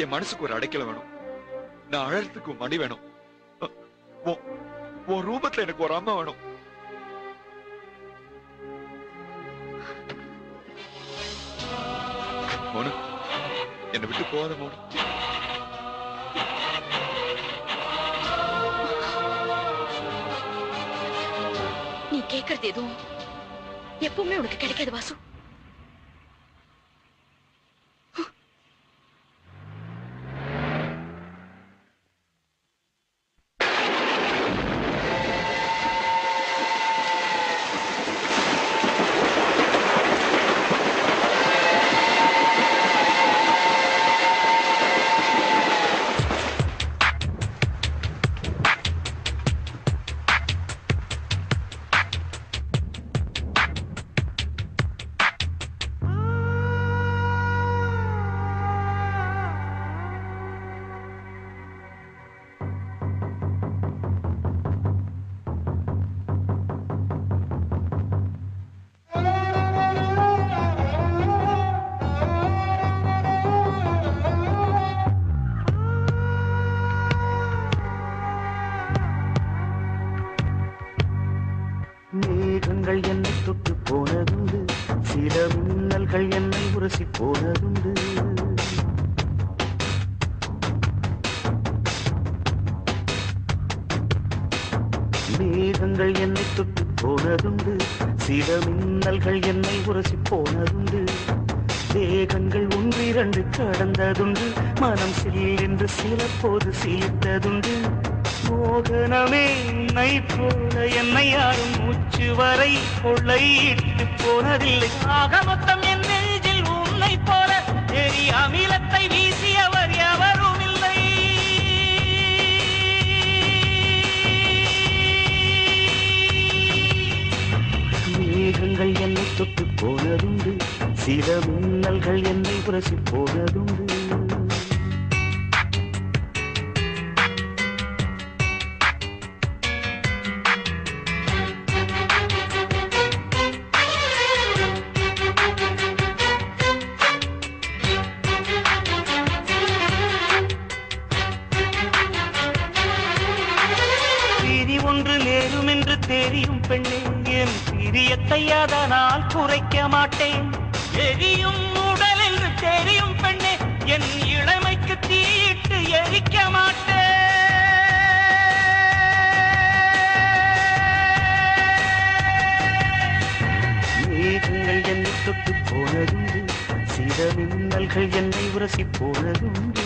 என் மனசுக்கு ஒரு அடைக்கல வேணும். நான் அழறதுக்கு மணி வேணும். உன் ரூபத்துல எனக்கு ஒரு அம்மா வேணும். மோனு, என்னை விட்டு போகாத மோனு. நீ கேட்கறது எதுவும் எப்பவுமே உனக்கு கிடைக்காது வாசு. மேகங்கள் என்னை தொட்டு போனதுண்டு, சில மின்னல்கள் என்னை உரசி போனதுண்டு. மேகங்கள் என்னை தொட்டு போனதுண்டு, சில மின்னல்கள் என்னை உரசி போனதுண்டு. தேகங்கள் ஒன்றிரண்டு கடந்ததுண்டு, மனம் சில்லென்று சில போது சிலித்ததுண்டு. மோகனமே உன்னை போல என்னை யாரும் மூச்சு வரை கொள்ளையிட்டு போனதில்லை. ஆக மொத்தம் என் நெஞ்சில் உன்னை போல எரி அமிலத்தை வீசியவர் எவரும் இல்லை. மேகங்கள் என்னை தொட்டு போனதுண்டு, சில மின்னல்கள் என்னை உரசி போனதுண்டு. ஒன்று நேரும் என்று தெரியும் பெண்ணே, என் பிரியத்தை அதனால் குறைக்க மாட்டேன். எரியும் உடல் என்று தெரியும் பெண்ணே, என் இளமைக்கு தீயிட்டு எரிக்க மாட்டேன். மேகங்கள் என்னை தொட்டு போனதுண்டு, சில மின்னல்கள் என்னை உரசி போனதுண்டு.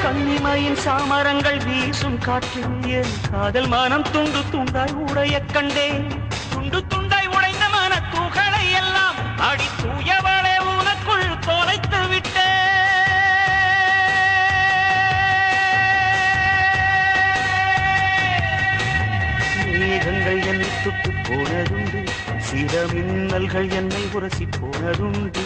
கன்னிமையின் சாமரங்கள் வீசும் காற்றில் என் காதல் மனம் துண்டு துண்டாய் உடைய கண்டேன். துண்டு துண்டாய் உடைந்த மன துகளை எல்லாம் அடி தூயவளே உனக்குள் தொலைத்து விட்டேன். மேகங்கள் என்னை தொட்டு போனதுண்டு, சில மின்னல்கள் என்னை உரசி போனதுண்டு.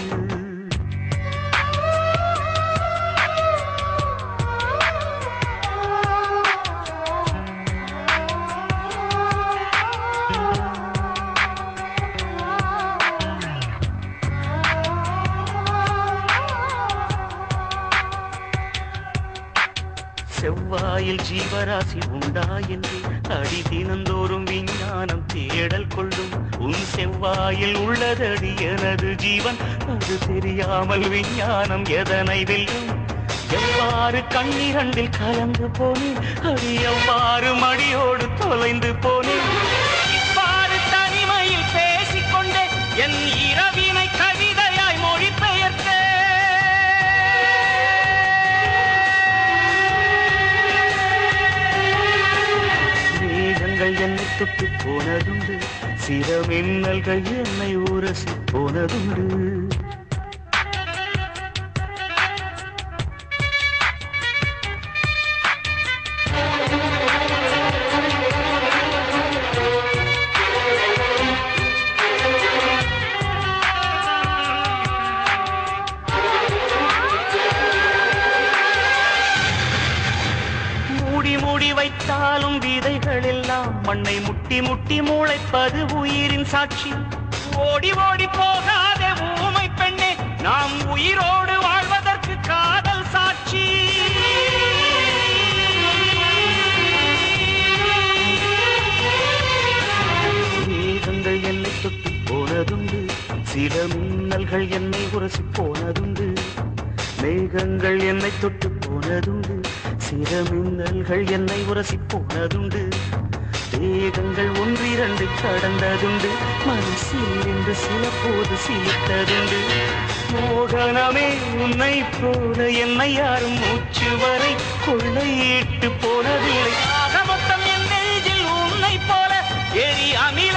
செவ்வாயில் ஜீவராசி உண்டா என்று அடி தினந்தோறும் விஞ்ஞானம் தேடல் கொள்ளும். உன் செவ்வாயில் உள்ளதடி எனது ஜீவன், அது தெரியாமல் விஞ்ஞானம் எதனை வெல்லும். எவ்வாறு கண்ணீரண்டில் கலந்து போனேன், அடி எவ்வாறு மடியோடு தொலைந்து போனேன். இவ்வாறு தனிமையில் பேசிக்கொண்டே என் இரவினை கவிதையாய் மொழிபெயர்த்தேன். என்னை தொட்டு போனதுண்டு, சில மின்னல்கள் என்னை உரசி போனதுண்டு. மண்ணை முட்டி முட்டி முளைப்பது உயிரின் சாட்சி. ஓடி ஓடி போகாத ஊமை பெண்ணே, நாம் உயிரோடு வாழ்வதற்கு காதல் சாட்சி. மேகங்கள் என்னை தொட்டு போனதுண்டு, சில மின்னல்கள் என்னை உரசி போனதுண்டு. மேகங்கள் என்னை தொட்டு போனதுண்டு, சில மின்னல்கள் என்னை உரசி போனதுண்டு. தேகங்கள் ஒன்றிரண்டு கடந்ததுண்டு, மனசில் என்று சில போது சிலித்ததுண்டு. மோகனமே உன்னை போல என்னை யாரும் மூச்சு வரை கொள்ளையிட்டு போனதில்லை. ஆக மொத்தம் என் நெஞ்சில் உன்னை போல எரி அமில